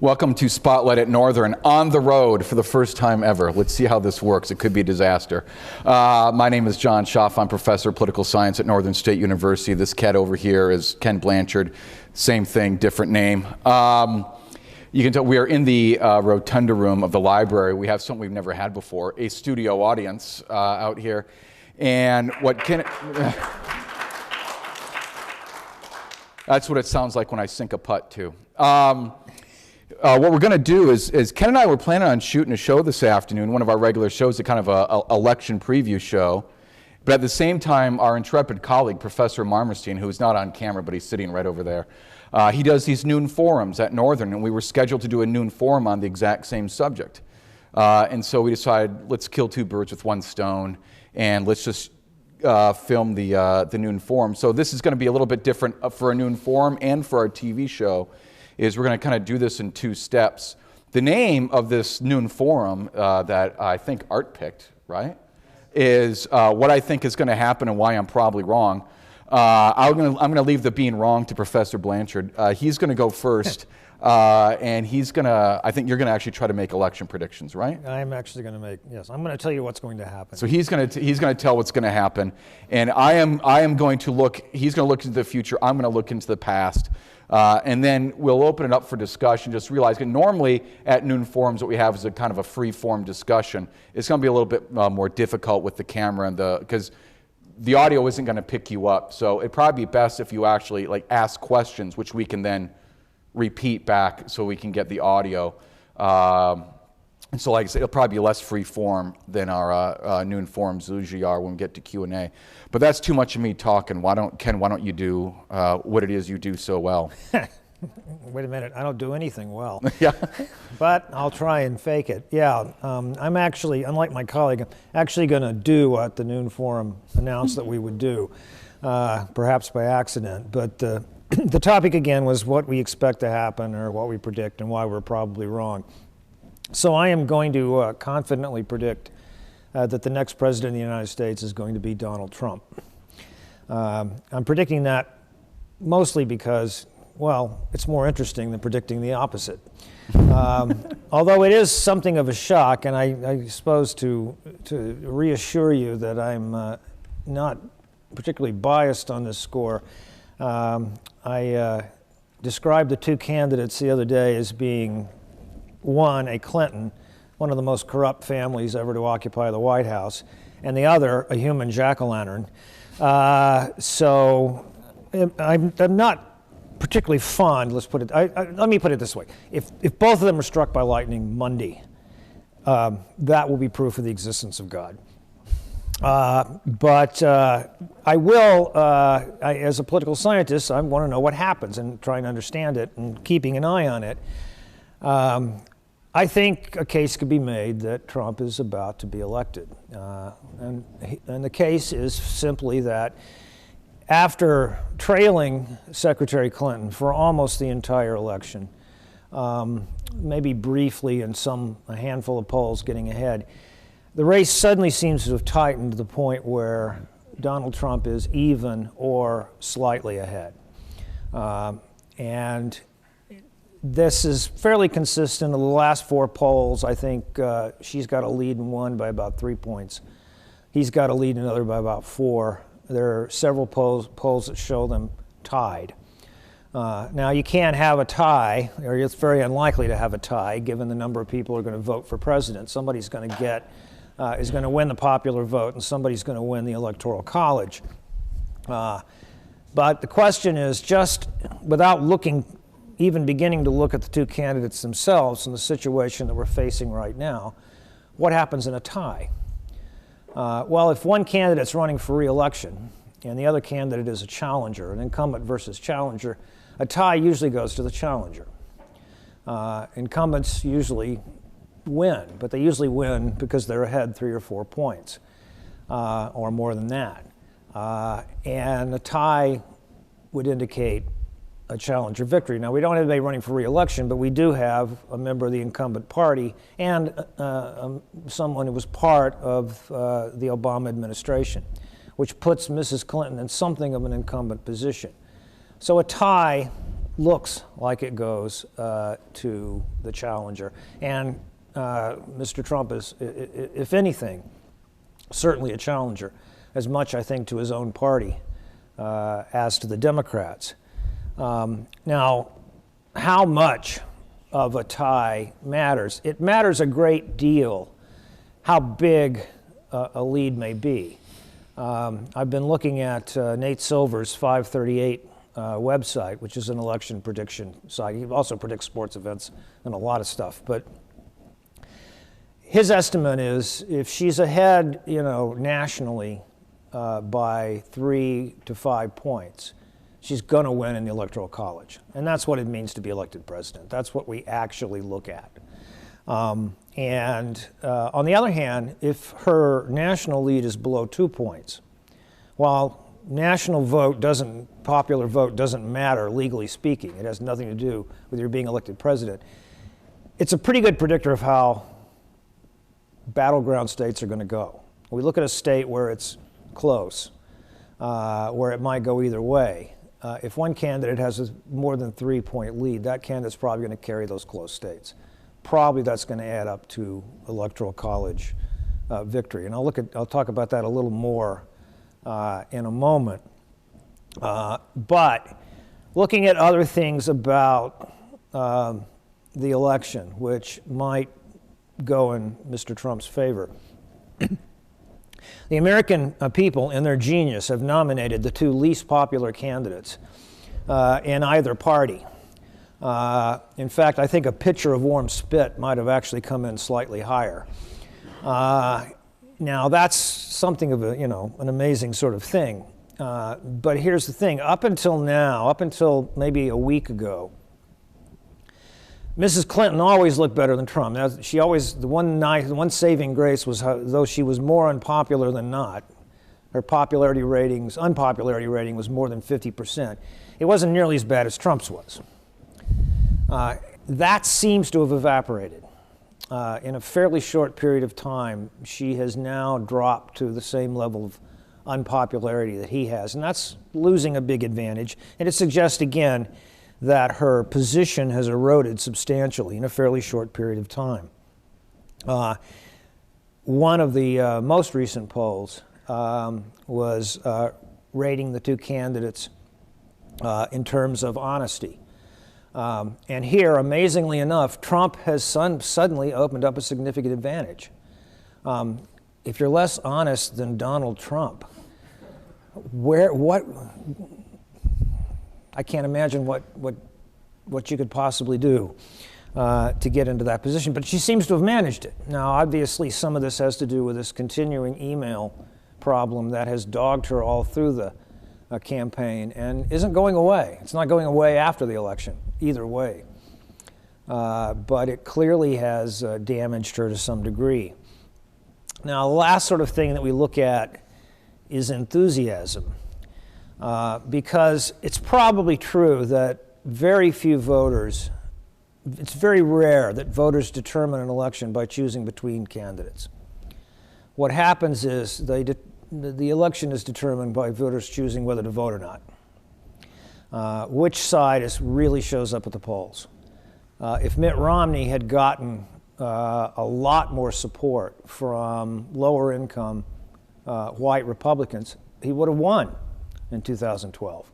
Welcome to Spotlight at Northern, on the road for the first time ever. Let's see how this works. It could be a disaster. My name is John Schaff. I'm professor of political science at Northern State University. This cat over here is Ken Blanchard. Same thing, different name. You can tell we are in the rotunda room of the library. We have something we've never had before, a studio audience out here. And what Ken... That's what it sounds like when I sink a putt, too. What we're going to do is Ken and I were planning on shooting a show this afternoon, one of our regular shows, a kind of a election preview show. But at the same time, our intrepid colleague, Professor Marmerstein, who's not on camera, but he's sitting right over there, he does these noon forums at Northern, and we were scheduled to do a noon forum on the exact same subject. And so we decided, let's kill two birds with one stone, and let's just film the noon forum. So this is going to be a little bit different for a noon forum and for our TV show. Is we're going to kind of do this in two steps. The name of this noon forum that I think Art picked, right, is what I think is going to happen and why I'm probably wrong. I'm going to leave the being wrong to Professor Blanchard. He's going to go first, and he's going to, I think you're going to actually try to make election predictions, right? I'm actually going to make, yes, I'm going to tell you what's going to happen. So he's going to tell what's going to happen, and I am going to look, he's going to look into the future, I'm going to look into the past. And then we'll open it up for discussion. Just realize that normally at noon forums what we have is a kind of a free-form discussion. It's going to be a little bit more difficult with the camera and because the audio isn't going to pick you up. So it'd probably be best if you actually ask questions, which we can then repeat back so we can get the audio. And so, like I said, it'll probably be less free form than our noon forums usually are when we get to Q&A. But that's too much of me talking. Ken, why don't you do what it is you do so well? Wait a minute, I don't do anything well. Yeah. But I'll try and fake it. Yeah, I'm actually, unlike my colleague, I'm actually going to do what the noon forum announced that we would do, perhaps by accident. But the topic again was what we expect to happen or what we predict and why we're probably wrong. So I am going to confidently predict that the next president of the United States is going to be Donald Trump. I'm predicting that mostly because, well, it's more interesting than predicting the opposite. Although it is something of a shock, and I suppose to reassure you that I'm not particularly biased on this score, I described the two candidates the other day as being one, a Clinton, one of the most corrupt families ever to occupy the White House, and the other, a human jack-o'-lantern. So I'm not particularly fond, let's put it, let me put it this way. If both of them are struck by lightning Monday, that will be proof of the existence of God. But I will, as a political scientist, I want to know what happens and trying to understand it and keeping an eye on it. I think a case could be made that Trump is about to be elected. And the case is simply that after trailing Secretary Clinton for almost the entire election, maybe briefly in a handful of polls getting ahead, the race suddenly seems to have tightened to the point where Donald Trump is even or slightly ahead. And this is fairly consistent. In the last four polls, I think she's got a lead in one by about 3 points. He's got a lead in another by about 4. There are several polls that show them tied. Now, you can't have a tie, or it's very unlikely to have a tie, given the number of people who are going to vote for president. Somebody's going to is going to win the popular vote, and somebody's going to win the Electoral College. But the question is, just without even beginning to look at the two candidates themselves in the situation that we're facing right now, what happens in a tie? Well, if one candidate's running for re-election and the other candidate is a challenger, an incumbent versus challenger, a tie usually goes to the challenger. Incumbents usually win, but they usually win because they're ahead 3 or 4 points, or more than that. And a tie would indicate a challenger victory. Now, we don't have anybody running for re-election, but we do have a member of the incumbent party and someone who was part of the Obama administration, which puts Mrs. Clinton in something of an incumbent position. So a tie looks like it goes to the challenger. And Mr. Trump is, if anything, certainly a challenger, as much, I think, to his own party as to the Democrats. Now, how much of a tie matters? It matters a great deal how big a lead may be. I've been looking at Nate Silver's 538 website, which is an election prediction site. He also predicts sports events and a lot of stuff. But his estimate is if she's ahead, nationally by 3 to 5 points, she's going to win in the Electoral College. And that's what it means to be elected president. That's what we actually look at. And on the other hand, if her national lead is below 2 points, while popular vote doesn't matter legally speaking, it has nothing to do with your being elected president, it's a pretty good predictor of how battleground states are going to go. We look at a state where it's close, where it might go either way. If one candidate has a more than 3-point lead, that candidate's probably going to carry those close states. Probably that's going to add up to Electoral College victory. And I'll talk about that a little more in a moment. But looking at other things about the election, which might go in Mr. Trump's favor. The American people, in their genius, have nominated the two least popular candidates in either party. In fact, I think a pitcher of warm spit might have actually come in slightly higher. Now, that's something of an amazing sort of thing. But here's the thing. Up until now, up until maybe a week ago, Mrs. Clinton always looked better than Trump. Now, the one saving grace was though she was more unpopular than not, her unpopularity rating was more than 50%. It wasn't nearly as bad as Trump's was. That seems to have evaporated. In a fairly short period of time, she has now dropped to the same level of unpopularity that he has, and that's losing a big advantage. And it suggests, again, that her position has eroded substantially in a fairly short period of time. One of the most recent polls was rating the two candidates in terms of honesty. And here, amazingly enough, Trump has suddenly opened up a significant advantage. If you're less honest than Donald Trump, I can't imagine what you could possibly do to get into that position. But she seems to have managed it. Now, obviously, some of this has to do with this continuing email problem that has dogged her all through the campaign and isn't going away. It's not going away after the election, either way. But it clearly has damaged her to some degree. Now, the last sort of thing that we look at is enthusiasm. Because it's probably true that very few voters, it's very rare that voters determine an election by choosing between candidates. What happens is the election is determined by voters choosing whether to vote or not. Which side really shows up at the polls. If Mitt Romney had gotten a lot more support from lower income white Republicans, he would have won in 2012,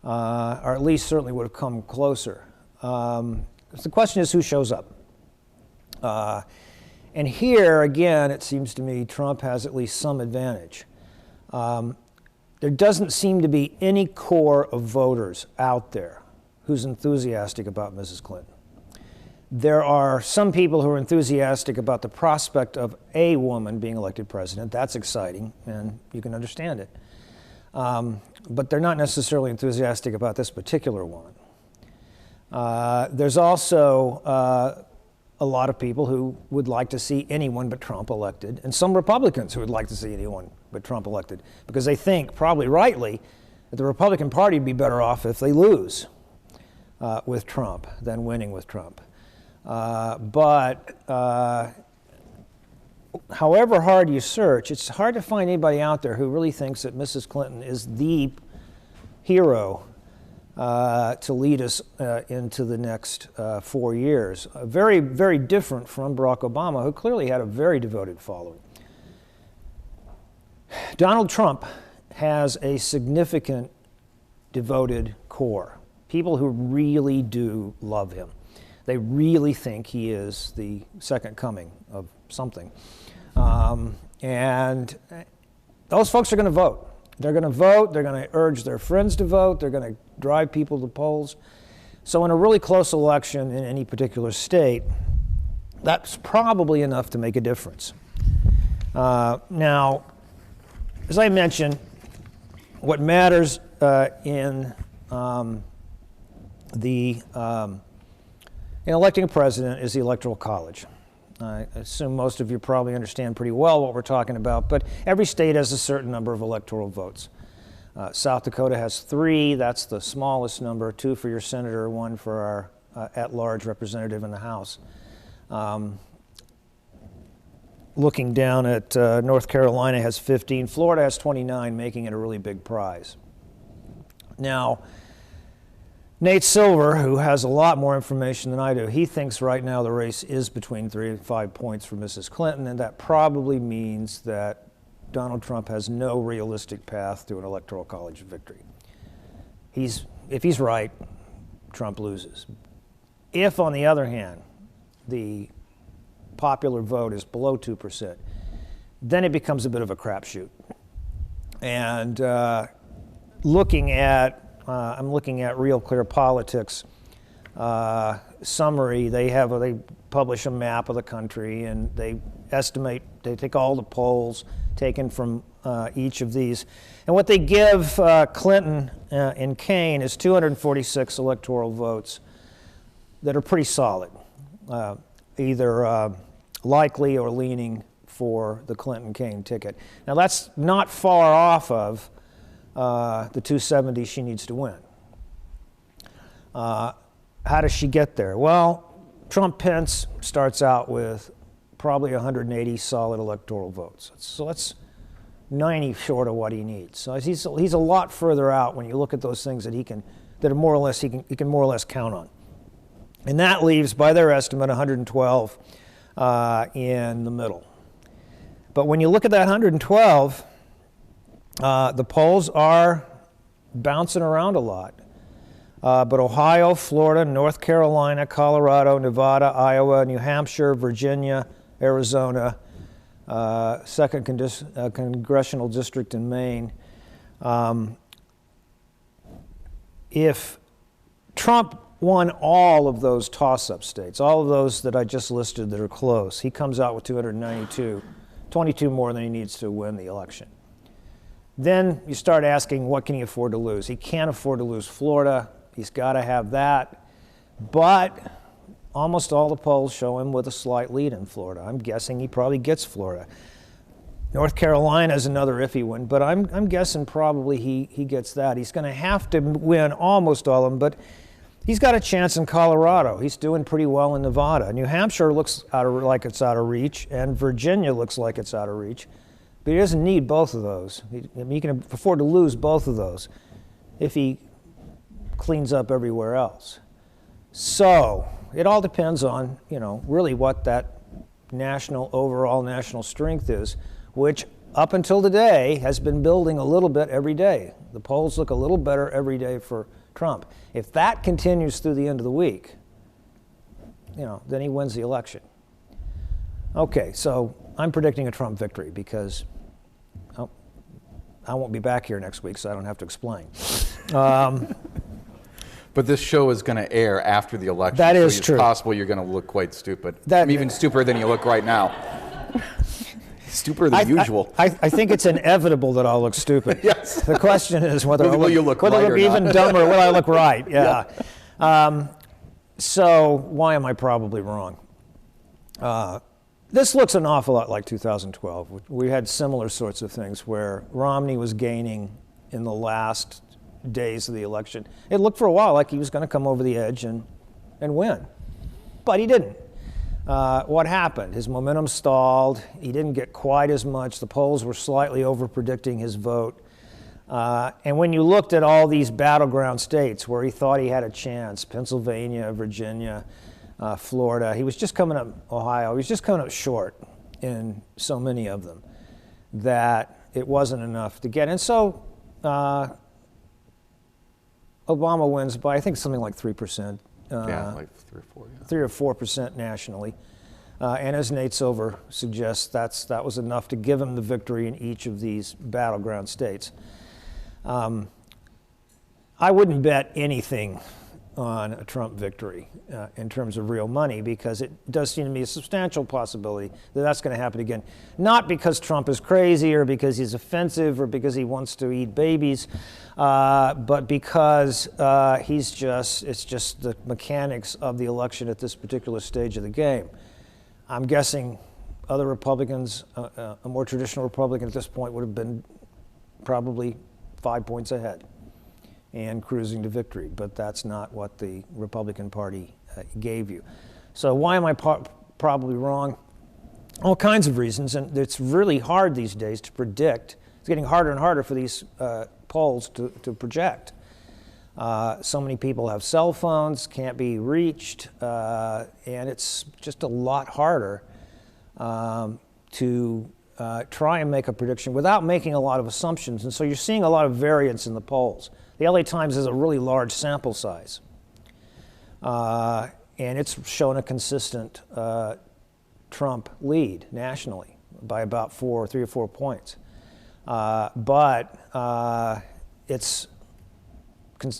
or at least certainly would have come closer. The question is who shows up. And here, again, it seems to me Trump has at least some advantage. There doesn't seem to be any core of voters out there who's enthusiastic about Mrs. Clinton. There are some people who are enthusiastic about the prospect of a woman being elected president. That's exciting, and you can understand it. But they're not necessarily enthusiastic about this particular woman. There's also a lot of people who would like to see anyone but Trump elected, and some Republicans who would like to see anyone but Trump elected, because they think, probably rightly, that the Republican Party would be better off if they lose with Trump than winning with Trump. But however hard you search, it's hard to find anybody out there who really thinks that Mrs. Clinton is the hero to lead us into the next 4 years. Very, very different from Barack Obama, who clearly had a very devoted following. Donald Trump has a significant devoted core, people who really do love him. They really think he is the second coming of something. And those folks are going to vote. They're going to vote, they're going to urge their friends to vote, they're going to drive people to the polls. So in a really close election in any particular state, that's probably enough to make a difference. Now, as I mentioned, what matters in electing a president is the Electoral College. I assume most of you probably understand pretty well what we're talking about, but every state has a certain number of electoral votes. South Dakota has 3, that's the smallest number, 2 for your senator, 1 for our at-large representative in the House. Looking down at North Carolina has 15, Florida has 29, making it a really big prize. Now, Nate Silver, who has a lot more information than I do, he thinks right now the race is between 3 and 5 points for Mrs. Clinton, and that probably means that Donald Trump has no realistic path to an Electoral College victory. If he's right, Trump loses. If, on the other hand, the popular vote is below 2%, then it becomes a bit of a crapshoot. And I'm looking at Real Clear Politics summary. They publish a map of the country, and they take all the polls taken from each of these. And what they give Clinton and Kaine is 246 electoral votes that are pretty solid, either likely or leaning for the Clinton-Kaine ticket. Now, that's not far off of the 270 she needs to win. How does she get there? Well, Trump-Pence starts out with probably 180 solid electoral votes. So that's 90 short of what he needs. So he's a lot further out when you look at those things that he can more or less count on. And that leaves, by their estimate, 112 in the middle. But when you look at that 112, the polls are bouncing around a lot. But Ohio, Florida, North Carolina, Colorado, Nevada, Iowa, New Hampshire, Virginia, Arizona, 2nd Congressional District in Maine. If Trump won all of those toss-up states, all of those that I just listed that are close, he comes out with 292, 22 more than he needs to win the election. Then you start asking, what can he afford to lose? He can't afford to lose Florida. He's got to have that. But almost all the polls show him with a slight lead in Florida. I'm guessing he probably gets Florida. North Carolina is another iffy one, but I'm guessing probably he gets that. He's going to have to win almost all of them, but he's got a chance in Colorado. He's doing pretty well in Nevada. New Hampshire looks like it's out of reach, and Virginia looks like it's out of reach. But he doesn't need both of those. He can afford to lose both of those if he cleans up everywhere else. So it all depends on, really what that overall national strength is, which up until today has been building a little bit every day. The polls look a little better every day for Trump. If that continues through the end of the week, then he wins the election. Okay, so I'm predicting a Trump victory because I won't be back here next week, so I don't have to explain. But this show is going to air after the election. That is so true. It's possible you're going to look quite stupid. Even stupider than you look right now. Stupider than usual. I think it's inevitable that I'll look stupid. Yes. The question is whether will you look whether right I look or even not? dumber, will I look right? Yeah. So why am I probably wrong? This looks an awful lot like 2012. We had similar sorts of things where Romney was gaining in the last days of the election. It looked for a while like he was going to come over the edge and win, but he didn't. What happened? His momentum stalled. He didn't get quite as much. The polls were slightly over-predicting his vote. And when you looked at all these battleground states where he thought he had a chance, Pennsylvania, Virginia, Florida, he was just coming up, Ohio, he was just coming up short in so many of them that it wasn't enough to get. And so Obama wins by, I think, something like 3%. Yeah, like 3 or 4. Yeah. 3 or 4% nationally. And as Nate Silver suggests, that was enough to give him the victory in each of these battleground states. I wouldn't bet anything on a Trump victory in terms of real money, because it does seem to me a substantial possibility that that's going to happen again. Not because Trump is crazy or because he's offensive or because he wants to eat babies, but because it's just the mechanics of the election at this particular stage of the game. I'm guessing other Republicans, a more traditional Republican at this point, would have been probably 5 points ahead and cruising to victory, but that's not what the Republican Party gave you. So why am I probably wrong? All kinds of reasons, and it's really hard these days to predict. It's getting harder and harder for these polls to project. So many people have cell phones, can't be reached, and it's just a lot harder to try and make a prediction without making a lot of assumptions. And so you're seeing a lot of variance in the polls. The LA Times has a really large sample size, and it's shown a consistent Trump lead nationally by about 3 or 4 points. But it's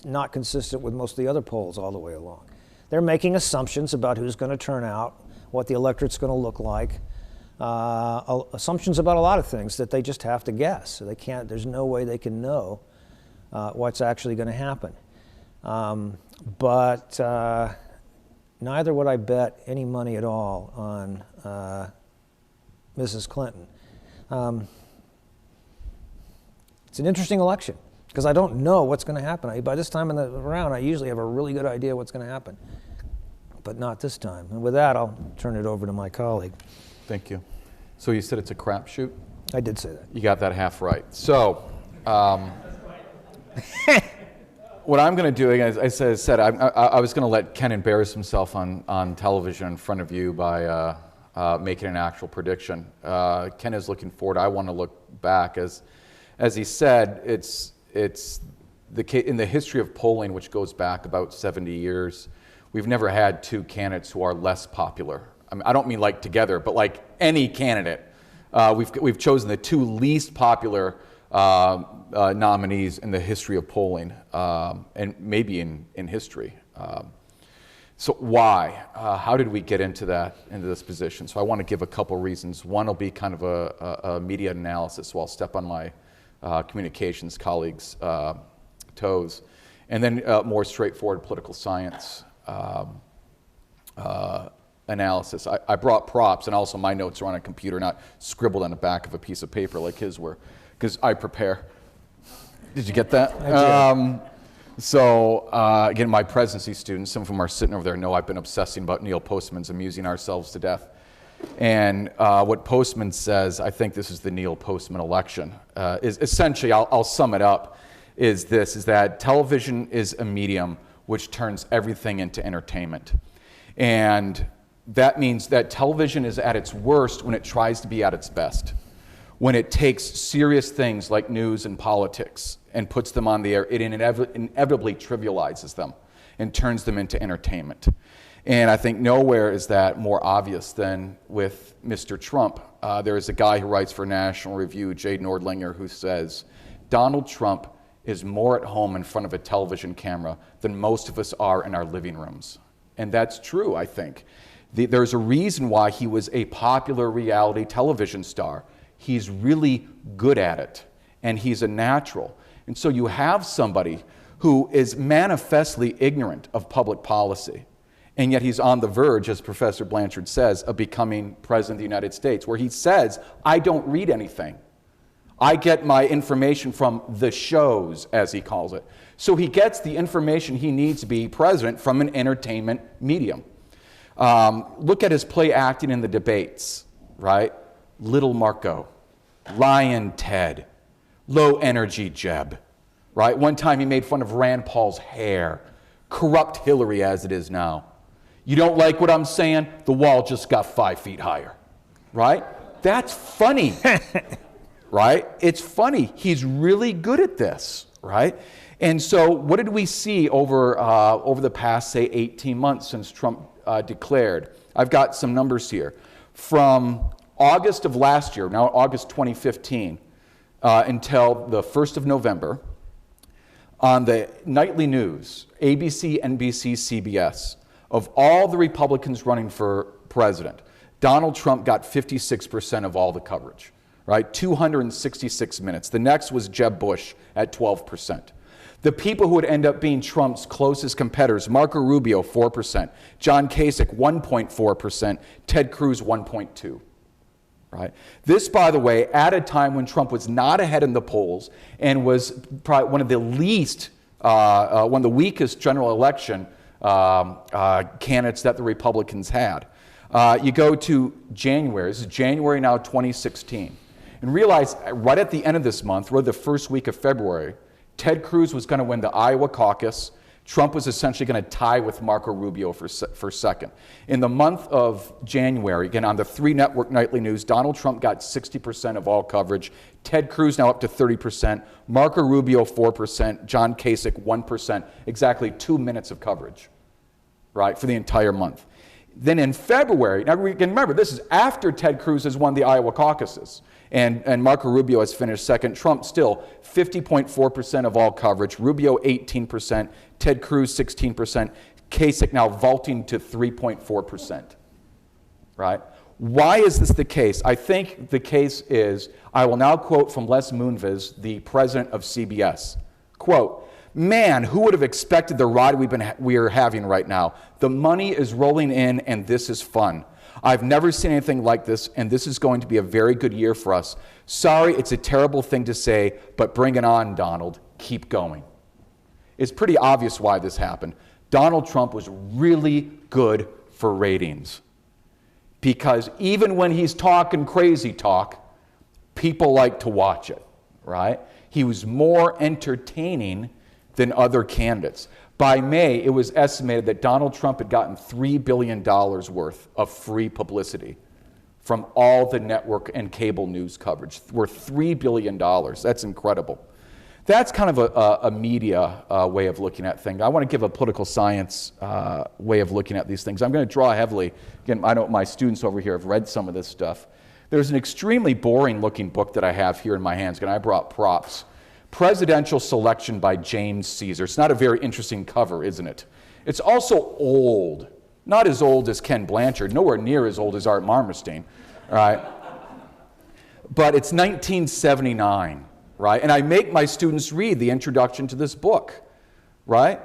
not consistent with most of the other polls all the way along. They're making assumptions about who's going to turn out, what the electorate's going to look like, assumptions about a lot of things that they just have to guess. So they can't. There's no way they can know what's actually going to happen. But neither would I bet any money at all on Mrs. Clinton. It's an interesting election because I don't know what's going to happen. By this time in the round, I usually have a really good idea what's going to happen, but not this time. And with that, I'll turn it over to my colleague. Thank you. So you said it's a crapshoot? I did say that. You got that half right. So what I'm going to do, again, as I said, I was going to let Ken embarrass himself on television in front of you by making an actual prediction. Ken is looking forward. I want to look back. As he said, it's in the history of polling, which goes back about 70 years, we've never had two candidates who are less popular. I mean, I don't mean like together, but like any candidate. We've chosen the two least popular nominees in the history of polling, and maybe in history. So why? How did we get into this position? So I want to give a couple reasons. One will be kind of a media analysis, so I'll step on my communications colleagues' toes. And then more straightforward political science analysis. I brought props, and also my notes are on a computer, not scribbled on the back of a piece of paper like his were, because I prepare. Did you get that? I did. So again, my presidency students, some of them are sitting over there, know I've been obsessing about Neil Postman's Amusing Ourselves to Death. And what Postman says, I think this is the Neil Postman election, is essentially, I'll sum it up, is that television is a medium which turns everything into entertainment. And that means that television is at its worst when it tries to be at its best. When it takes serious things like news and politics and puts them on the air, it inevitably trivializes them and turns them into entertainment. And I think nowhere is that more obvious than with Mr. Trump. There is a guy who writes for National Review, Jay Nordlinger, who says, Donald Trump is more at home in front of a television camera than most of us are in our living rooms. And that's true, I think. There's a reason why he was a popular reality television star. He's really good at it, and he's a natural. And so you have somebody who is manifestly ignorant of public policy, and yet he's on the verge, as Professor Blanchard says, of becoming president of the United States, where he says, I don't read anything. I get my information from the shows, as he calls it. So he gets the information he needs to be president from an entertainment medium. Look at his play acting in the debates, right? Little Marco, Lion Ted. low energy Jeb, right? One time he made fun of Rand Paul's hair, corrupt Hillary as it is now. You don't like what I'm saying? The wall just got 5 feet higher, right? That's funny, right? It's funny. He's really good at this, right? And so what did we see over the past, say, 18 months since Trump declared? I've got some numbers here. From August of last year, now August 2015, until the 1st of November, on the nightly news, ABC, NBC, CBS, of all the Republicans running for president, Donald Trump got 56% of all the coverage, right? 266 minutes. The next was Jeb Bush at 12%. The people who would end up being Trump's closest competitors, Marco Rubio, 4%, John Kasich, 1.4%, Ted Cruz, 1.2%. Right? This, by the way, at a time when Trump was not ahead in the polls and was probably one of the one of the weakest general election candidates that the Republicans had. You go to January. This is January now, 2016, and realize right at the end of this month, or the first week of February, Ted Cruz was going to win the Iowa caucus. Trump was essentially going to tie with Marco Rubio for second. In the month of January, again, on the 3 network nightly news, Donald Trump got 60% of all coverage. Ted Cruz now up to 30%. Marco Rubio, 4%. John Kasich, 1%. Exactly 2 minutes of coverage, right, for the entire month. Then in February, now we can remember, this is after Ted Cruz has won the Iowa caucuses. And Marco Rubio has finished second. Trump still 50.4% of all coverage. Rubio 18%. Ted Cruz 16%. Kasich now vaulting to 3.4%. Right? Why is this the case? I think the case is, I will now quote from Les Moonves, the president of CBS. Quote, "Man, who would have expected the ride we are having right now? The money is rolling in and this is fun. I've never seen anything like this, and this is going to be a very good year for us. Sorry, it's a terrible thing to say, but bring it on, Donald. Keep going." It's pretty obvious why this happened. Donald Trump was really good for ratings. Because even when he's talking crazy talk, people like to watch it, right? He was more entertaining than other candidates. By May, it was estimated that Donald Trump had gotten $3 billion worth of free publicity from all the network and cable news coverage, worth $3 billion. That's incredible. That's kind of a media way of looking at things. I want to give a political science way of looking at these things. I'm going to draw heavily. Again, I know my students over here have read some of this stuff. There's an extremely boring looking book that I have here in my hands, and I brought props. Presidential Selection by James Caesar. It's not a very interesting cover, isn't it? It's also old. Not as old as Ken Blanchard, nowhere near as old as Art Marmorstein, right? But it's 1979, right? And I make my students read the introduction to this book, right?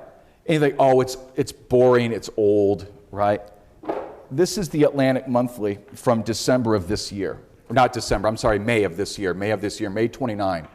And you think, oh, it's boring, it's old, right? This is the Atlantic Monthly from December of this year. Not December, I'm sorry, May of this year, May 29.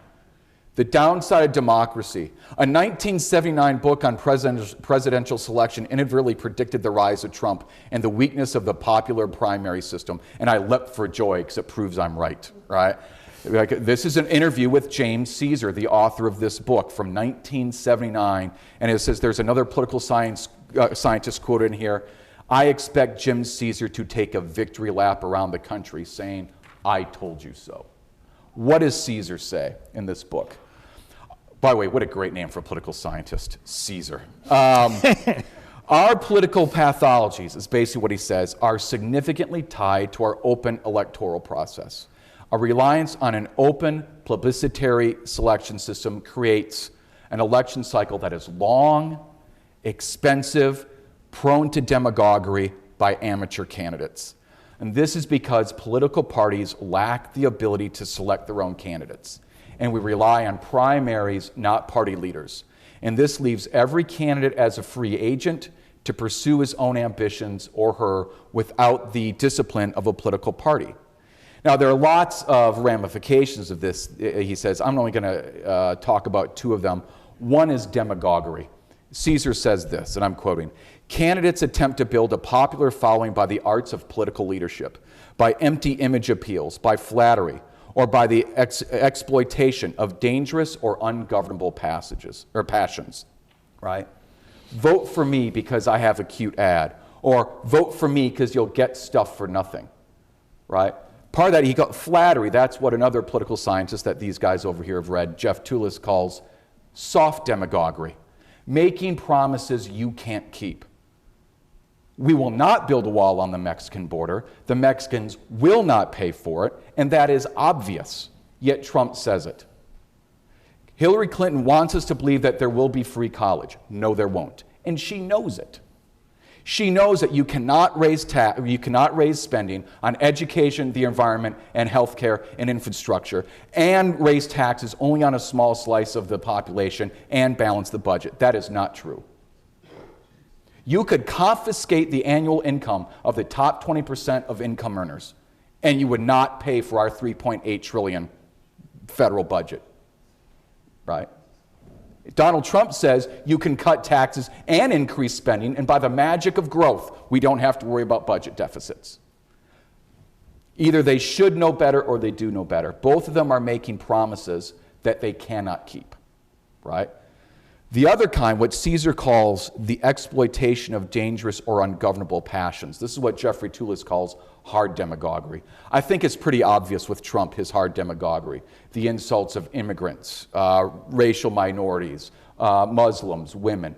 The Downside of Democracy, a 1979 book on presidential selection inadvertently predicted the rise of Trump and the weakness of the popular primary system. And I leapt for joy because it proves I'm right, right? This is an interview with James Caesar, the author of this book from 1979. And it says there's another political scientist quoted in here. "I expect Jim Caesar to take a victory lap around the country saying, 'I told you so.'" What does Caesar say in this book? By the way, what a great name for a political scientist, Caesar. Our political pathologies, is basically what he says, are significantly tied to our open electoral process. A reliance on an open plebiscitary selection system creates an election cycle that is long, expensive, prone to demagoguery by amateur candidates. And this is because political parties lack the ability to select their own candidates. And we rely on primaries, not party leaders. And this leaves every candidate as a free agent to pursue his own ambitions or her without the discipline of a political party. Now, there are lots of ramifications of this, he says. I'm only going to talk about 2 of them. One is demagoguery. Caesar says this, and I'm quoting, "Candidates attempt to build a popular following by the arts of political leadership, by empty image appeals, by flattery, or by the exploitation of dangerous or ungovernable passions, right? Vote for me because I have a cute ad, or vote for me because you'll get stuff for nothing, right? Part of that, he got flattery. That's what another political scientist that these guys over here have read, Jeff Toulis, calls soft demagoguery, making promises you can't keep. We will not build a wall on the Mexican border. The Mexicans will not pay for it, and that is obvious, yet Trump says it. Hillary Clinton wants us to believe that there will be free college. No, there won't, and she knows it. She knows that you cannot raise spending on education, the environment, and healthcare and infrastructure, and raise taxes only on a small slice of the population and balance the budget. That is not true. You could confiscate the annual income of the top 20% of income earners, and you would not pay for our $3.8 trillion federal budget, right? Donald Trump says you can cut taxes and increase spending, and by the magic of growth, we don't have to worry about budget deficits. Either they should know better or they do know better. Both of them are making promises that they cannot keep, right? The other kind, what Caesar calls the exploitation of dangerous or ungovernable passions. This is what Jeffrey Toulis calls hard demagoguery. I think it's pretty obvious with Trump, his hard demagoguery. The insults of immigrants, racial minorities, Muslims, women.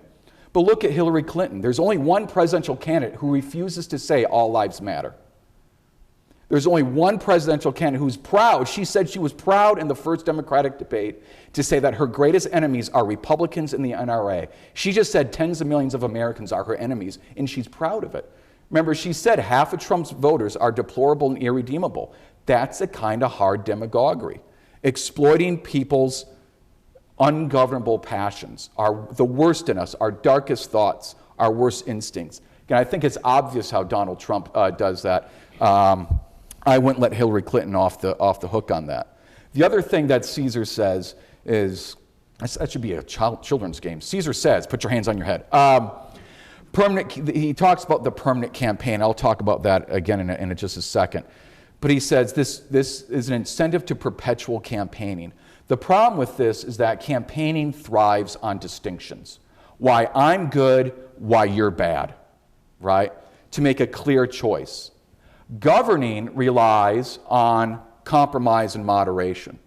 But look at Hillary Clinton. There's only one presidential candidate who refuses to say all lives matter. There's only one presidential candidate who's proud. She said she was proud in the first Democratic debate to say that her greatest enemies are Republicans and the NRA. She just said tens of millions of Americans are her enemies, and she's proud of it. Remember, she said half of Trump's voters are deplorable and irredeemable. That's a kind of hard demagoguery. Exploiting people's ungovernable passions, the worst in us, our darkest thoughts, our worst instincts. And I think it's obvious how Donald Trump does that. I wouldn't let Hillary Clinton off the hook on that. The other thing that Caesar says is, that should be a children's game. Caesar says, put your hands on your head. He talks about the permanent campaign. I'll talk about that again in just a second. But he says this is an incentive to perpetual campaigning. The problem with this is that campaigning thrives on distinctions. Why I'm good, why you're bad, right? To make a clear choice. Governing relies on compromise and moderation.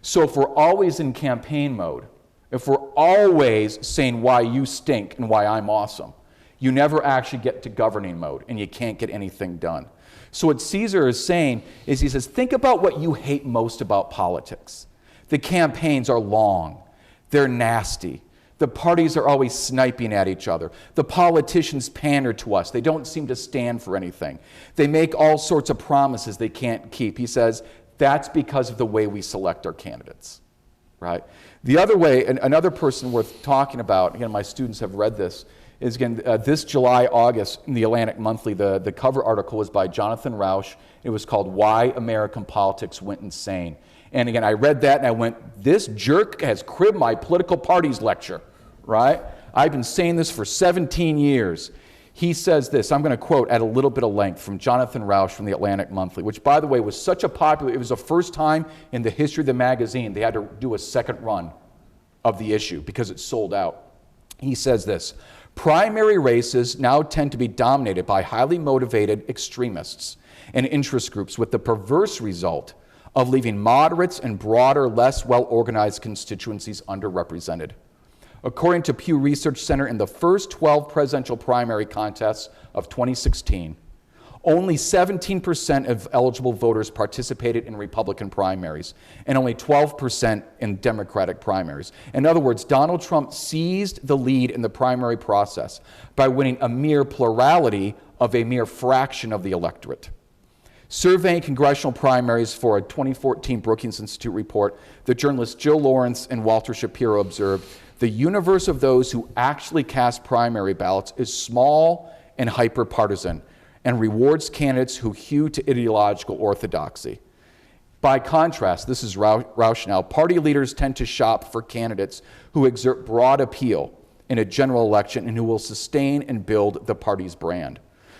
So if we're always in campaign mode, if we're always saying why you stink and why I'm awesome, you never actually get to governing mode and you can't get anything done. So what Caesar is saying is he says, think about what you hate most about politics. The campaigns are long. They're nasty. The parties are always sniping at each other. The politicians pander to us. They don't seem to stand for anything. They make all sorts of promises they can't keep. He says that's because of the way we select our candidates, right? The other way, another person worth talking about, again, my students have read this, is again, this July, August, in the Atlantic Monthly, the cover article was by Jonathan Rauch. It was called Why American Politics Went Insane. And again, I read that and I went, this jerk has cribbed my political party's lecture, right? I've been saying this for 17 years. He says this, I'm going to quote at a little bit of length from Jonathan Rauch from the Atlantic Monthly, which, by the way, was such a popular, it was the first time in the history of the magazine they had to do a second run of the issue because it sold out. He says this, primary races now tend to be dominated by highly motivated extremists and interest groups with the perverse result of leaving moderates and broader, less well-organized constituencies underrepresented. According to Pew Research Center, in the first 12 presidential primary contests of 2016, only 17% of eligible voters participated in Republican primaries, and only 12% in Democratic primaries. In other words, Donald Trump seized the lead in the primary process by winning a mere plurality of a mere fraction of the electorate. Surveying congressional primaries for a 2014 Brookings Institute report, the journalists Jill Lawrence and Walter Shapiro observed, the universe of those who actually cast primary ballots is small and hyper-partisan and rewards candidates who hew to ideological orthodoxy. By contrast, this is Rauch now, party leaders tend to shop for candidates who exert broad appeal in a general election and who will sustain and build the party's brand.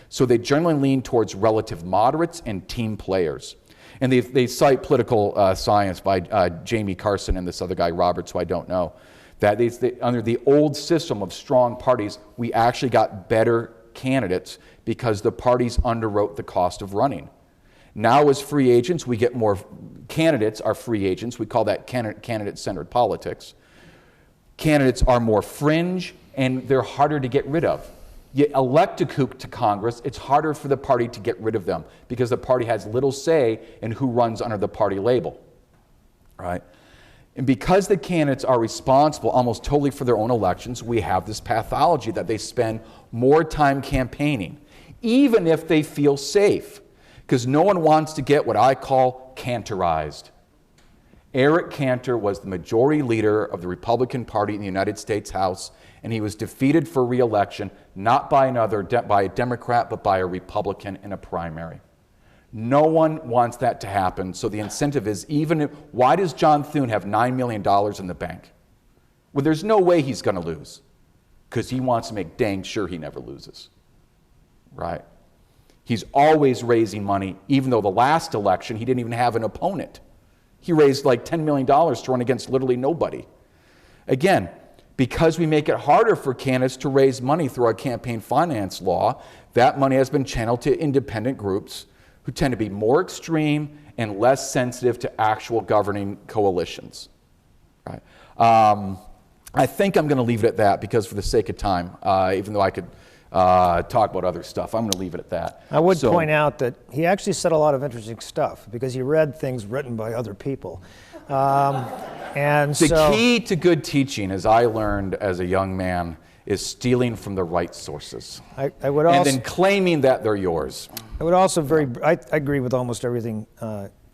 So they generally lean towards relative moderates and team players. And they cite political science by Jamie Carson and this other guy, Roberts, who I don't know, that under the old system of strong parties, we actually got better candidates because the parties underwrote the cost of running. Now as free agents, we get more candidates are free agents. We call that candidate-centered politics. Candidates are more fringe, and they're harder to get rid of. You elect a kook to Congress, it's harder for the party to get rid of them because the party has little say in who runs under the party label, right? And because the candidates are responsible almost totally for their own elections, we have this pathology that they spend more time campaigning, even if they feel safe, because no one wants to get what I call Cantorized. Eric Cantor was the majority leader of the Republican Party in the United States House, and he was defeated for re-election, not by by a Democrat, but by a Republican in a primary. No one wants that to happen, so the incentive is why does John Thune have $9 million in the bank? Well, there's no way he's going to lose, because he wants to make dang sure he never loses, right? He's always raising money, even though the last election he didn't even have an opponent. He raised like $10 million to run against literally nobody. Again, because we make it harder for candidates to raise money through our campaign finance law, that money has been channeled to independent groups who tend to be more extreme and less sensitive to actual governing coalitions. Right? I think I'm going to leave it at that because for the sake of time, even though I could talk about other stuff, I'm going to leave it at that. I would point out that he actually said a lot of interesting stuff because he read things written by other people. The key to good teaching, as I learned as a young man, is stealing from the right sources. I would also, and then claiming that they're yours. I would also I agree with almost everything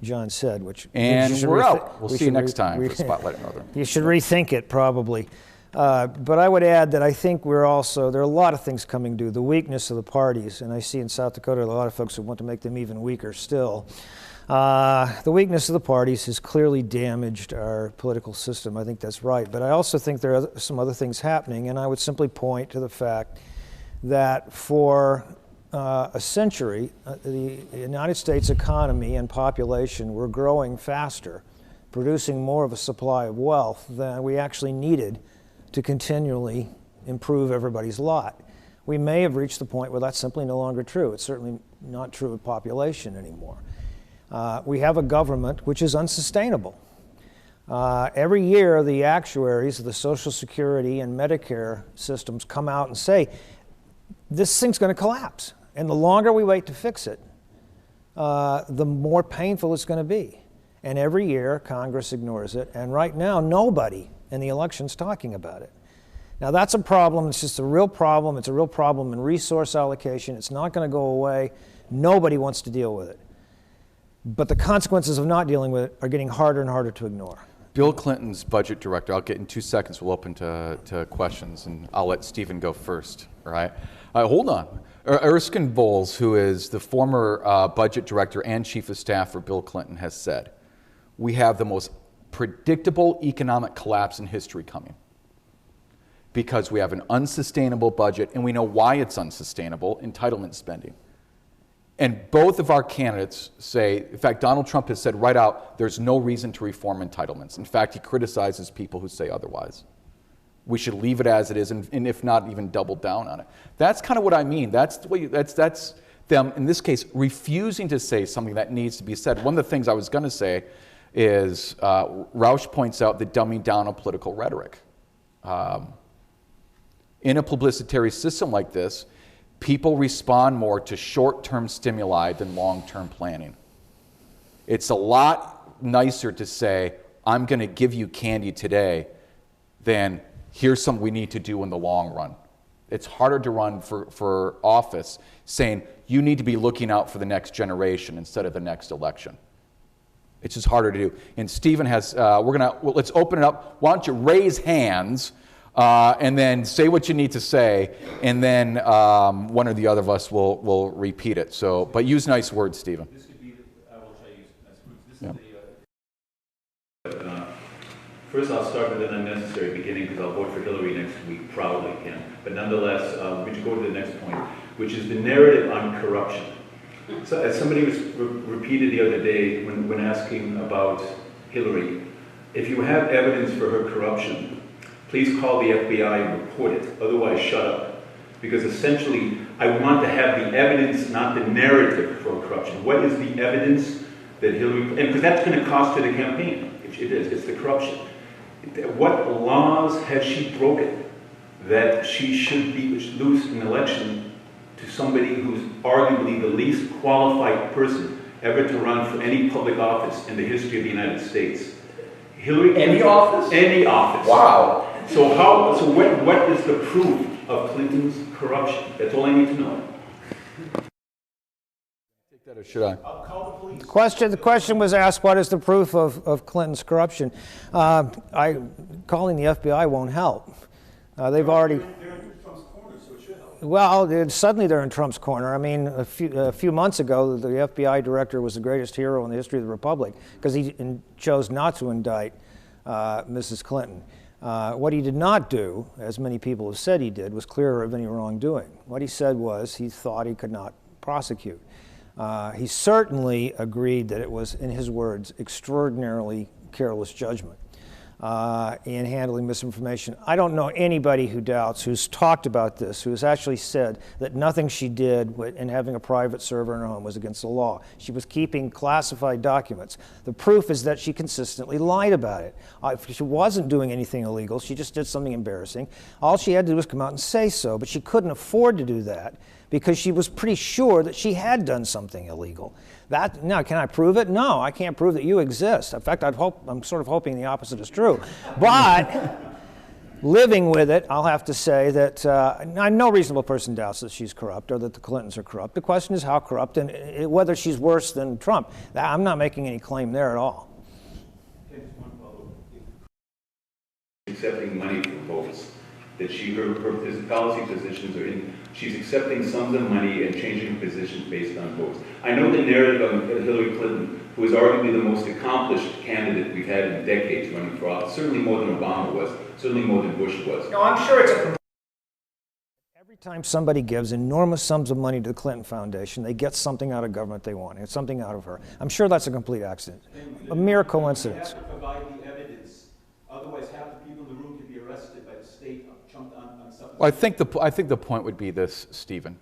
John said. And we're out. We'll see you next time for Spotlight Northern. You should rethink it, probably. But I would add that I think there are a lot of things coming due. The weakness of the parties, and I see in South Dakota a lot of folks who want to make them even weaker still. The weakness of the parties has clearly damaged our political system. I think that's right. But I also think there are some other things happening, and I would simply point to the fact that for a century, the United States economy and population were growing faster, producing more of a supply of wealth than we actually needed to continually improve everybody's lot. We may have reached the point where that's simply no longer true. It's certainly not true with population anymore. We have a government which is unsustainable. Every year, the actuaries of the Social Security and Medicare systems come out and say, this thing's going to collapse. And the longer we wait to fix it, the more painful it's going to be. And every year, Congress ignores it. And right now, nobody in the election's talking about it. Now, that's a problem. It's just a real problem. It's a real problem in resource allocation. It's not going to go away. Nobody wants to deal with it. But the consequences of not dealing with it are getting harder and harder to ignore. Bill Clinton's budget director, I'll get in 2 seconds, we'll open to questions, and I'll let Stephen go first, all right? Hold on. Erskine Bowles, who is the former budget director and chief of staff for Bill Clinton, has said, we have the most predictable economic collapse in history coming because we have an unsustainable budget, and we know why it's unsustainable, entitlement spending. And both of our candidates say, in fact, Donald Trump has said right out, there's no reason to reform entitlements. In fact, he criticizes people who say otherwise. We should leave it as it is, and if not, even double down on it. That's kind of what I mean. That's them, in this case, refusing to say something that needs to be said. One of the things I was going to say is, Rausch points out the dumbing down of political rhetoric. In a publicitary system like this, people respond more to short-term stimuli than long-term planning. It's a lot nicer to say, I'm going to give you candy today, than here's something we need to do in the long run. It's harder to run for office saying, you need to be looking out for the next generation instead of the next election. It's just harder to do. And Stephen has, let's open it up. Why don't you raise hands and then say what you need to say, and then one or the other of us will repeat it. So, but use nice words, Stephen. This could be, I will try to use nice words. This is the, first I'll start with an unnecessary beginning because I'll vote for Hillary next week, probably can. But nonetheless, we should go to the next point, which is the narrative on corruption. So as somebody was repeated the other day when asking about Hillary, if you have evidence for her corruption, please call the FBI and report it. Otherwise, shut up. Because essentially, I want to have the evidence, not the narrative for corruption. What is the evidence that Hillary, and because that's going to cost her the campaign, if it is, it's the corruption. What laws has she broken that she should lose an election to somebody who's arguably the least qualified person ever to run for any public office in the history of the United States? Hillary Clinton, Any office? Any office. Wow. So what is the proof of Clinton's corruption? That's all I need to know. Take that or should I? I'll call the police. The question was asked, what is the proof of Clinton's corruption? Calling the FBI won't help. They've already... They're in Trump's corner, so it should help. Well, suddenly they're in Trump's corner. I mean, a few months ago, the FBI director was the greatest hero in the history of the Republic because he chose not to indict Mrs. Clinton. What he did not do, as many people have said he did, was clear her of any wrongdoing. What he said was he thought he could not prosecute. He certainly agreed that it was, in his words, extraordinarily careless judgment in handling misinformation. I don't know anybody who doubts, who's talked about this, who has actually said that nothing she did in having a private server in her home was against the law. She was keeping classified documents. The proof is that she consistently lied about it. If she wasn't doing anything illegal, she just did something embarrassing. All she had to do was come out and say so, but she couldn't afford to do that because she was pretty sure that she had done something illegal. Now, can I prove it? No, I can't prove that you exist. In fact, I'm sort of hoping the opposite is true. But living with it, I'll have to say that no reasonable person doubts that she's corrupt or that the Clintons are corrupt. The question is how corrupt and whether she's worse than Trump. I'm not making any claim there at all. Accepting money from votes, that her policy positions are in, she's accepting sums of money and changing her positions based on votes. I know the narrative of Hillary Clinton, who is arguably the most accomplished candidate we've had in decades running for office, certainly more than Obama was, certainly more than Bush was. No, I'm sure it's every time somebody gives enormous sums of money to the Clinton Foundation, they get something out of government they want. It's something out of her. I'm sure that's a complete accident, a mere coincidence. They have to provide the evidence, otherwise half the people in the room could be arrested by the state on something. Well, I think the point would be this, Stephen.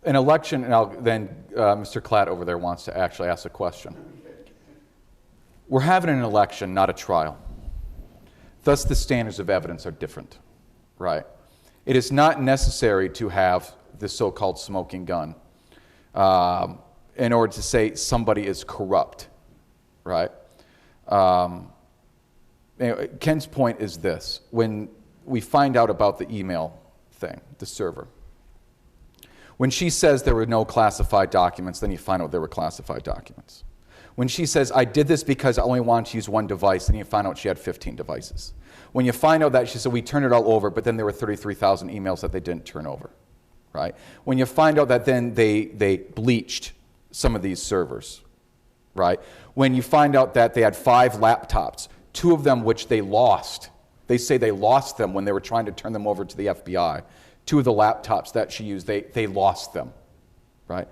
An election, and then Mr. Clad over there wants to actually ask a question. We're having an election, not a trial. Thus, the standards of evidence are different, right? It is not necessary to have the so-called smoking gun in order to say somebody is corrupt, right? Anyway, Ken's point is this. When we find out about the email thing, the server, when she says there were no classified documents, then you find out there were classified documents. When she says, I did this because I only wanted to use one device, then you find out she had 15 devices. When you find out that she said, we turned it all over, but then there were 33,000 emails that they didn't turn over, right? When you find out that then they bleached some of these servers, right? When you find out that they had 5 laptops, 2 of them which they lost. They say they lost them when they were trying to turn them over to the FBI. 2 of the laptops that she used, they lost them, right?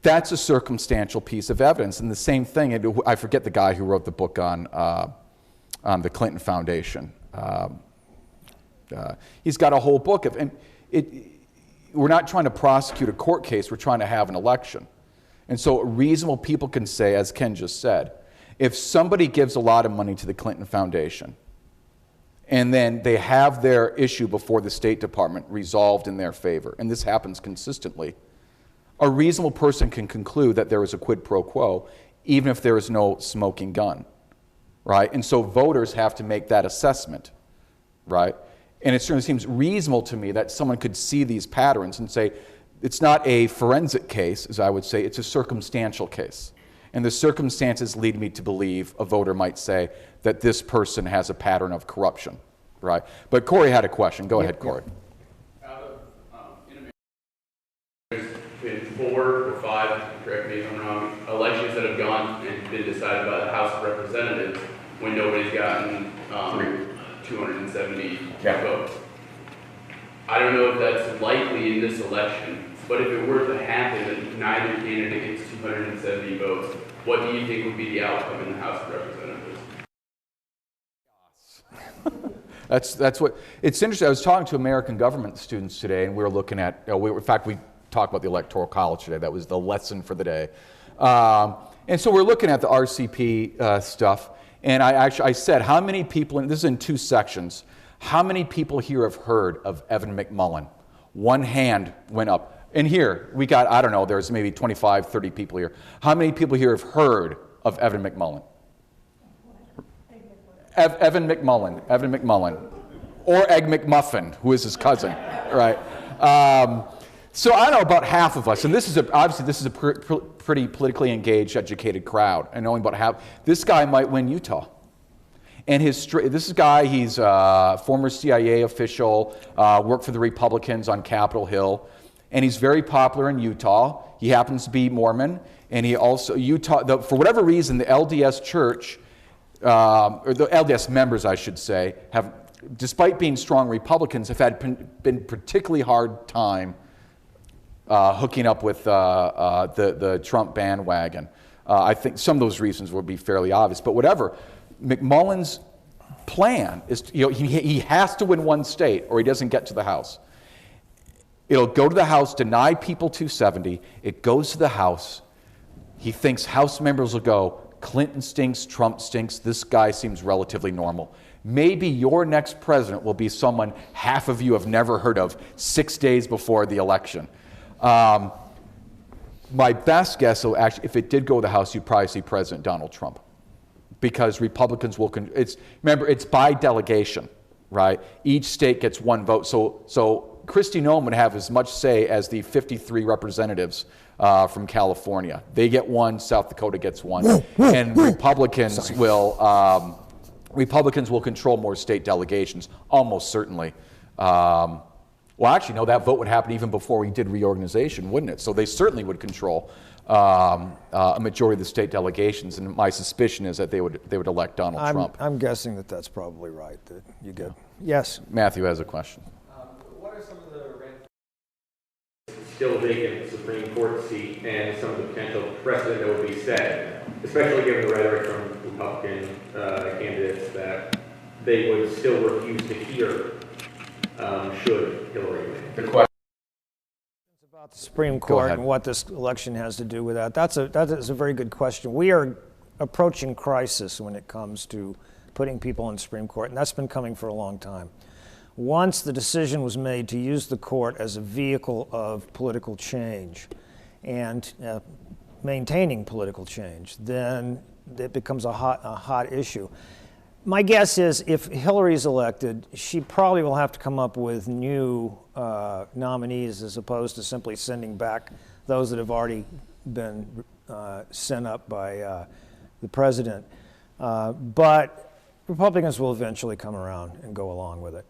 That's a circumstantial piece of evidence. And the same thing, I forget the guy who wrote the book on the Clinton Foundation. He's got a whole book of, and we're not trying to prosecute a court case, we're trying to have an election. And so reasonable people can say, as Ken just said, if somebody gives a lot of money to the Clinton Foundation, and then they have their issue before the State Department resolved in their favor, and this happens consistently, a reasonable person can conclude that there is a quid pro quo, even if there is no smoking gun, right? And so voters have to make that assessment, right? And it certainly seems reasonable to me that someone could see these patterns and say, it's not a forensic case, as I would say, it's a circumstantial case. And the circumstances lead me to believe a voter might say that this person has a pattern of corruption, right? But Cory had a question. Go ahead, Cory. Out of, there's been 4 or 5, correct me if I'm wrong, elections that have gone and been decided by the House of Representatives when nobody's gotten 270 votes. I don't know if that's likely in this election, but if it were to happen that neither candidate gets 270 votes, what do you think would be the outcome in the House of Representatives? That's what, it's interesting. I was talking to American government students today, and we were looking at, in fact, we talked about the Electoral College today. That was the lesson for the day. And so we're looking at the RCP stuff, and I said, how many people, and this is in 2 sections, how many people here have heard of Evan McMullen? One hand went up. And here, we got, I don't know, there's maybe 25, 30 people here. How many people here have heard of Evan McMullen? Evan McMullen, or Egg McMuffin, who is his cousin, right? So I know about half of us, and this is obviously this is a pretty politically engaged, educated crowd, and knowing about half. This guy might win Utah, and this guy, he's a former CIA official, worked for the Republicans on Capitol Hill, and he's very popular in Utah. He happens to be Mormon, and he also for whatever reason, the LDS Church. Or the LDS members, I should say, have, despite being strong Republicans, have had been particularly hard time hooking up with the Trump bandwagon. I think some of those reasons would be fairly obvious, but whatever. McMullen's plan is, he has to win one state or he doesn't get to the House. It'll go to the House, deny people 270. It goes to the House. He thinks House members will go, Clinton stinks, Trump stinks, this guy seems relatively normal. Maybe your next president will be someone half of you have never heard of 6 days before the election. My best guess, so actually, if it did go to the House, you'd probably see President Donald Trump. Because Republicans will, remember, it's by delegation, right? Each state gets one vote. So Kristi Noem would have as much say as the 53 representatives from California. They get one, South Dakota gets one, and Republicans will control more state delegations, almost certainly. Well, actually, no, that vote would happen even before we did reorganization, wouldn't it? So they certainly would control a majority of the state delegations, and my suspicion is that they would elect Donald Trump. I'm guessing that that's probably right. That you get. Yes. Matthew has a question. What are some of the still vacant Supreme Court seat and some of the potential precedent that would be set, especially given the rhetoric from Republican candidates that they would still refuse to hear should Hillary win? Good question. About the Supreme Court and what this election has to do with that. That is a very good question. We are approaching crisis when it comes to putting people in the Supreme Court, and that's been coming for a long time. Once the decision was made to use the court as a vehicle of political change and maintaining political change, then it becomes a hot issue. My guess is if Hillary's elected, she probably will have to come up with new nominees as opposed to simply sending back those that have already been sent up by the president. But Republicans will eventually come around and go along with it.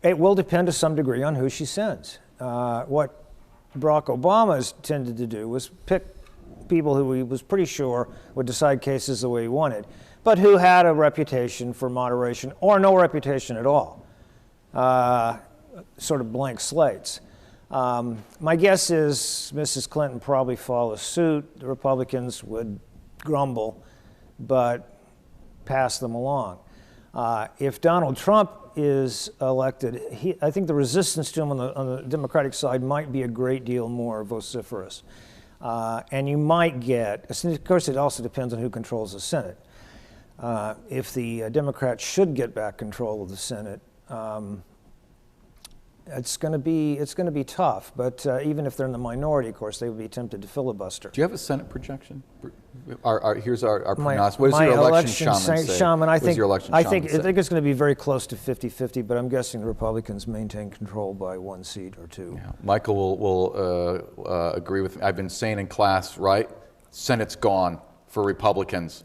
It will depend to some degree on who she sends. What Barack Obama's tended to do was pick people who he was pretty sure would decide cases the way he wanted, but who had a reputation for moderation or no reputation at all, sort of blank slates. My guess is Mrs. Clinton probably follows suit. The Republicans would grumble, but pass them along. If Donald Trump is elected, I think the resistance to him on the Democratic side might be a great deal more vociferous. And you might get, of course it also depends on who controls the Senate. If the Democrats should get back control of the Senate, it's going to be tough. But even if they're in the minority, of course, they would be tempted to filibuster. Do you have a Senate projection? Here's our prognosis. What does your election shaman say? I think it's going to be very close to 50-50, but I'm guessing the Republicans maintain control by one seat or two. Yeah. Michael will agree with me. I've been saying in class, right? Senate's gone for Republicans.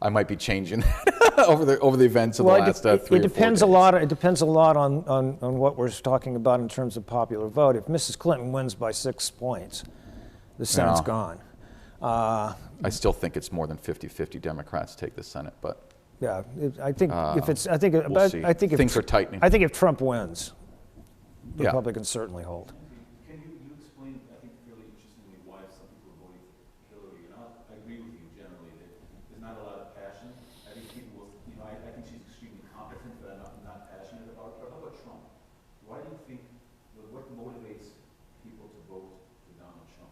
I might be changing that over the events of the last 3 or 4 days. It depends a lot on what we're talking about in terms of popular vote. If Mrs. Clinton wins by 6 points, the Senate's gone. I still think it's more than 50-50 Democrats take the Senate, but yeah, I think we'll see. Things are tightening. I think if Trump wins, Yeah. Republicans certainly hold. Can you explain, I think fairly interestingly, why some people are voting for Hillary? And I agree with you generally that there's not a lot of passion. I think people will, I think she's extremely competent, but I'm not passionate about her. How about Trump? Why do you think, what motivates people to vote for Donald Trump?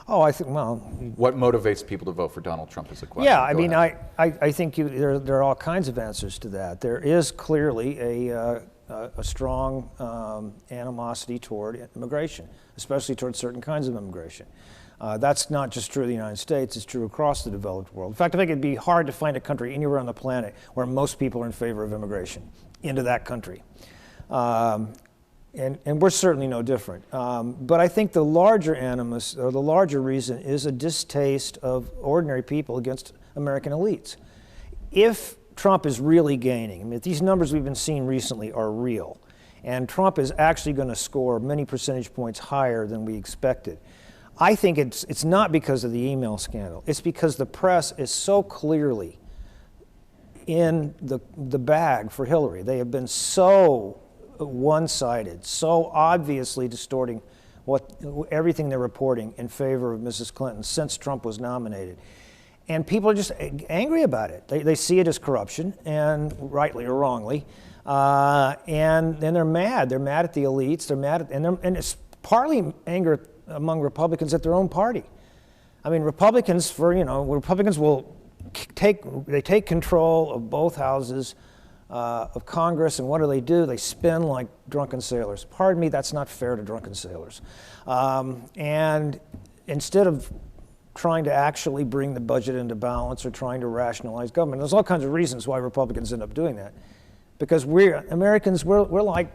Oh, I think, well, What motivates people to vote for Donald Trump is a question. yeah, I Go mean, ahead. I think there are all kinds of answers to that. There is clearly a strong animosity toward immigration, especially toward certain kinds of immigration. That's not just true of the United States, it's true across the developed world. In fact, I think it'd be hard to find a country anywhere on the planet where most people are in favor of immigration into that country. And we're certainly no different. But I think the larger animus, or the larger reason, is a distaste of ordinary people against American elites. If Trump is really gaining, I mean, if these numbers we've been seeing recently are real, and Trump is actually going to score many percentage points higher than we expected, I think it's not because of the email scandal. It's because the press is so clearly in the bag for Hillary. They have been so one-sided, so obviously distorting everything they're reporting in favor of Mrs. Clinton since Trump was nominated. And people are just angry about it. They see it as corruption, and rightly or wrongly. And then they're mad. They're mad at the elites. They're mad at, and it's partly anger among Republicans at their own party. I mean, Republicans will take control of both houses of Congress, and what do? They spin like drunken sailors. Pardon me, that's not fair to drunken sailors. And instead of trying to actually bring the budget into balance or trying to rationalize government, there's all kinds of reasons why Republicans end up doing that. Because Americans, we're like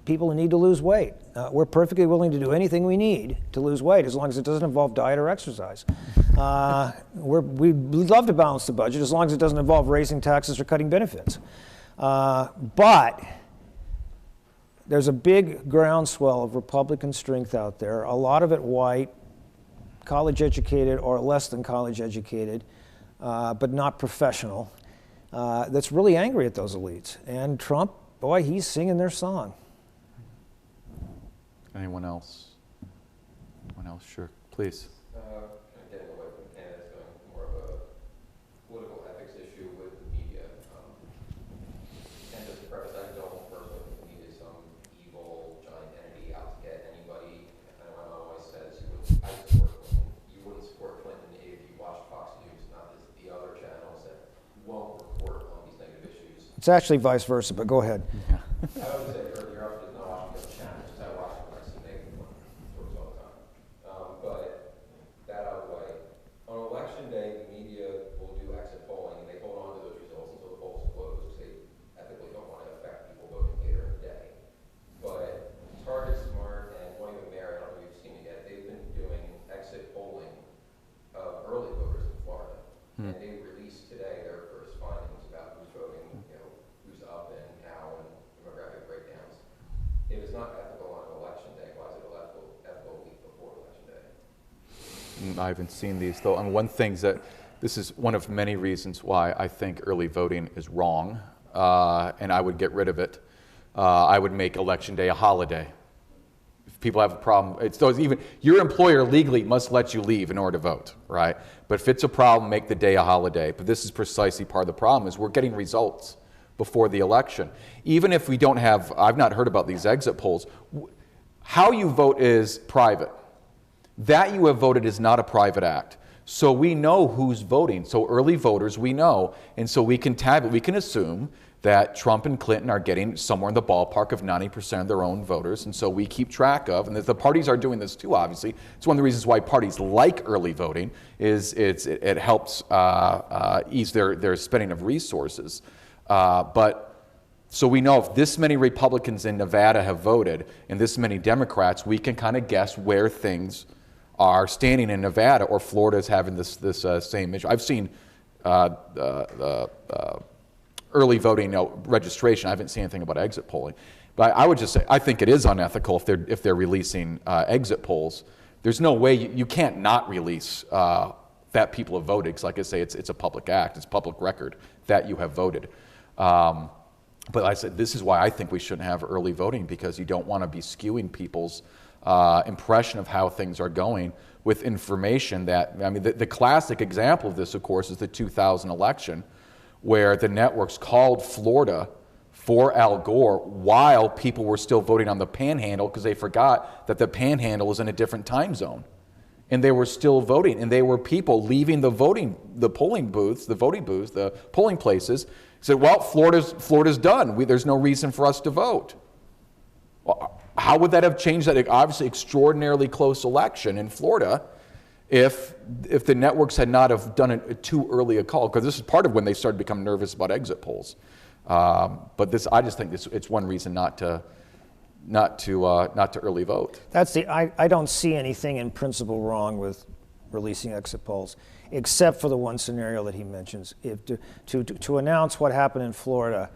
people who need to lose weight. We're perfectly willing to do anything we need to lose weight as long as it doesn't involve diet or exercise. We love to balance the budget as long as it doesn't involve raising taxes or cutting benefits. But there's a big groundswell of Republican strength out there, a lot of it white, college educated or less than college educated, but not professional, that's really angry at those elites. And Trump, boy, he's singing their song. Anyone else? Anyone else? Sure, please. Kind of getting away from candidates, going more of a political ethics issue with the media. And just to preface, I don't personally think the media is some evil giant entity out to get anybody. I know my mom always says you wouldn't support Clinton if you watched Fox News, not the other channels that won't report on these negative issues. It's actually vice versa, but go ahead. I would say for your office not watching the other channels, I watch when I see negative stories all the time. But that out of the way, on election day, the media will do exit polling, and they hold on to those results until the polls close, because they ethically don't want to affect people voting later in the day. But Target Smart and William & Mary, I don't know if you've seen it yet, they've been doing exit polling of early voters in Florida. And they released today their first findings about who's voting, who's up and how, and demographic breakdowns. If it's not ethical on election day, why is it ethical a week before election day? I haven't seen these, though. And one thing is that this is one of many reasons why I think early voting is wrong, and I would get rid of it. I would make Election Day a holiday. If people have a problem, even your employer legally must let you leave in order to vote, right? But if it's a problem, make the day a holiday. But this is precisely part of the problem, is we're getting results before the election. Even if we don't have, I've not heard about these exit polls, how you vote is private. That you have voted is not a private act. So we know who's voting. So early voters we know, and so we can assume that Trump and Clinton are getting somewhere in the ballpark of 90% of their own voters, and so we keep track of, and the parties are doing this too, obviously. It's one of the reasons why parties like early voting, is it helps ease their spending of resources. So we know if this many Republicans in Nevada have voted and this many Democrats, we can kind of guess where things are standing in Nevada, or Florida is having this same issue. I've seen early voting registration. I haven't seen anything about exit polling. But I would just say, I think it is unethical if they're releasing exit polls. There's no way, you can't not release that people have voted, because like I say, it's a public act, it's public record that you have voted. But I said, this is why I think we shouldn't have early voting, because you don't want to be skewing people's impression of how things are going with information that, I mean, the classic example of this, of course, is the 2000 election, where the networks called Florida for Al Gore while people were still voting on the Panhandle, because they forgot that the Panhandle is in a different time zone. And they were still voting, and they were people leaving the polling booths, the voting booths, the polling places, said, well, Florida's done. There's no reason for us to vote. Well, how would that have changed that obviously extraordinarily close election in Florida if the networks had not have done it too early a call? Because this is part of when they started to become nervous about exit polls. But this, I just think it's one reason not to early vote. I don't see anything in principle wrong with releasing exit polls, except for the one scenario that he mentions. If to announce what happened in Florida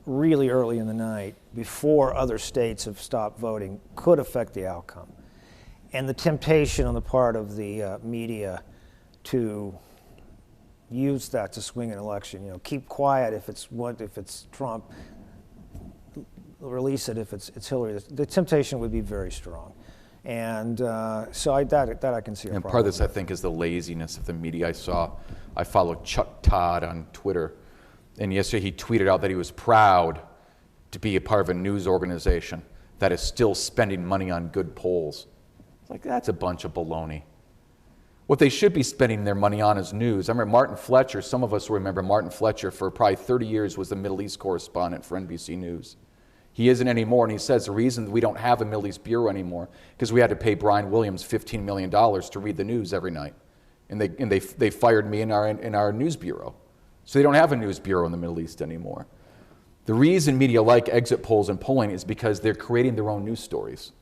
really early in the night, before other states have stopped voting, could affect the outcome. And the temptation on the part of the media to use that to swing an election, keep quiet if it's Trump, release it if it's Hillary. The temptation would be very strong. And so I can see a problem. And part of this, I think, is the laziness of the media. I follow Chuck Todd on Twitter, and yesterday he tweeted out that he was proud to be a part of a news organization that is still spending money on good polls. It's like, that's a bunch of baloney. What they should be spending their money on is news. I remember Martin Fletcher, some of us remember Martin Fletcher for probably 30 years was the Middle East correspondent for NBC News. He isn't anymore, and he says the reason we don't have a Middle East bureau anymore because we had to pay Brian Williams $15 million to read the news every night, and they fired me in our news bureau, so they don't have a news bureau in the Middle East anymore. The reason media like exit polls and polling is because they're creating their own news stories.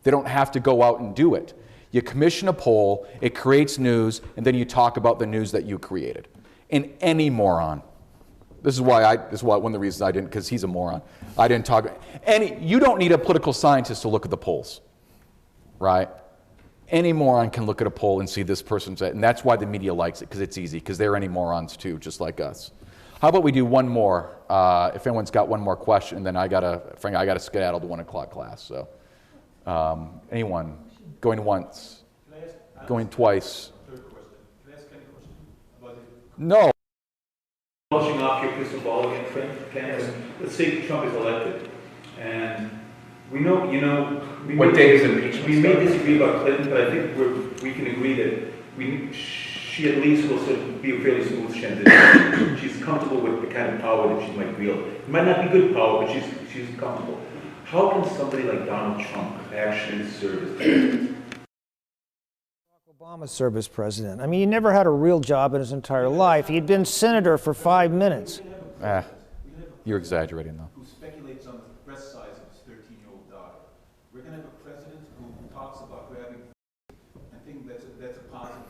They don't have to go out and do it. You commission a poll, it creates news, and then you talk about the news that you created. And any moron. This is one of the reasons I didn't, because he's a moron. I didn't talk. You don't need a political scientist to look at the polls, right? Any moron can look at a poll and see this person's, and that's why the media likes it, because it's easy, because they're any morons too, just like us. How about we do one more? If anyone's got one more question, then I gotta skedaddle to 1 o'clock class. So, anyone going once, going twice? Third question. Can I ask any question about it? No. Polishing off your crystal ball again, Ken. Let's say Trump is elected, and we know, What date is impeachment? We may disagree about Clinton, but I think we can agree that she at least will sort of be a fairly smooth transition. She's comfortable with the kind of power that she might wield. It might not be good power, but she's comfortable. How can somebody like Donald Trump actually serve as president? Obama served as president. I mean, he never had a real job in his entire life. He'd been senator for 5 minutes. You're exaggerating, though. Who speculates on the breast size of his 13-year-old daughter. We're going to have a president who talks about grabbing. I think that's a positive.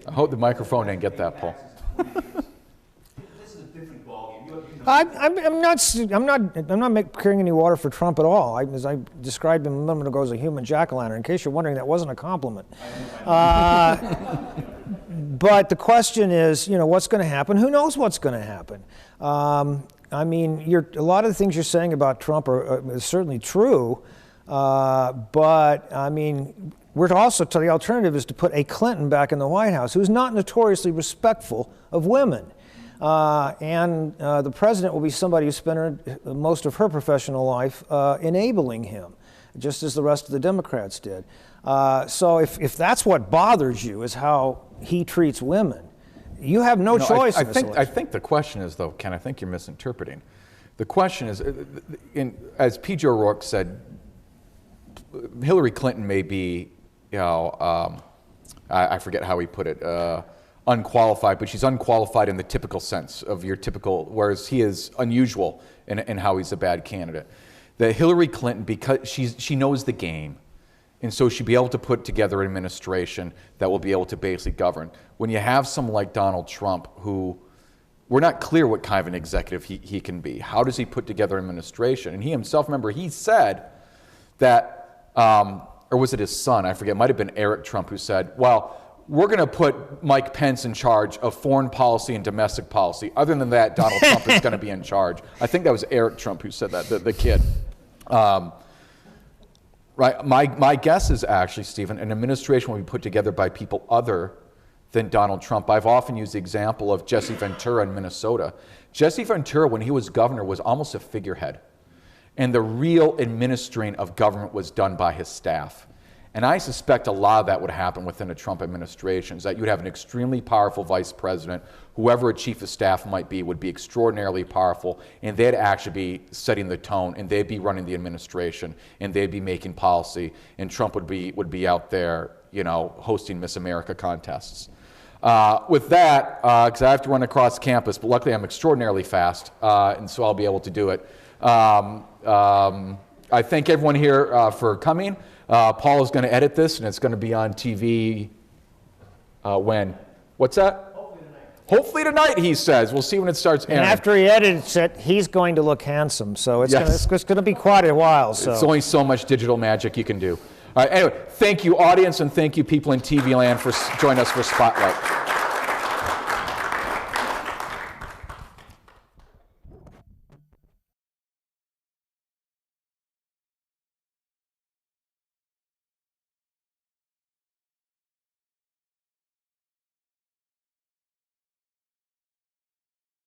I hope the microphone didn't get that, Paul. This is a different ballgame. I'm not carrying any water for Trump at all. As I described him a moment ago as a human jack-o'-lantern. In case you're wondering, that wasn't a compliment. But the question is, what's going to happen? Who knows what's going to happen? I mean, a lot of the things you're saying about Trump are certainly true, but I mean, we're also, the alternative is to put a Clinton back in the White House, who's not notoriously respectful of women. And the president will be somebody who spent most of her professional life enabling him, just as the rest of the Democrats did. So if that's what bothers you, is how he treats women, you have no choice in this election. I think the question is, though, Ken, I think you're misinterpreting. The question is, as P.J. O'Rourke said, Hillary Clinton may be, I forget how he put it, unqualified, but she's unqualified in the typical sense of your typical, whereas he is unusual in how he's a bad candidate. That Hillary Clinton, because she knows the game, and so she'll be able to put together an administration that will be able to basically govern. When you have someone like Donald Trump, who we're not clear what kind of an executive he can be. How does he put together an administration? And he himself, remember, he said that, or was it his son? I forget. It might have been Eric Trump who said, well, we're going to put Mike Pence in charge of foreign policy and domestic policy. Other than that, Donald Trump is going to be in charge. I think that was Eric Trump who said that, the kid. Right. My guess is actually, Stephen, an administration will be put together by people other than Donald Trump. I've often used the example of Jesse Ventura in Minnesota. Jesse Ventura, when he was governor, was almost a figurehead. And the real administering of government was done by his staff. And I suspect a lot of that would happen within a Trump administration, is that you'd have an extremely powerful vice president. Whoever a chief of staff might be would be extraordinarily powerful, and they'd actually be setting the tone, and they'd be running the administration, and they'd be making policy, and Trump would be out there, you know, hosting Miss America contests. With that, because I have to run across campus, but luckily I'm extraordinarily fast, and so I'll be able to do it. I thank everyone here for coming. Paul is going to edit this, and it's going to be on TV when? What's that? Hopefully tonight. Hopefully tonight, he says. We'll see when it starts airing. And after he edits it, he's going to look handsome. So it's going to be quite a while. So. It's only so much digital magic you can do. All right, anyway, thank you, audience, and thank you, people in TV land, for joining us for Spotlight.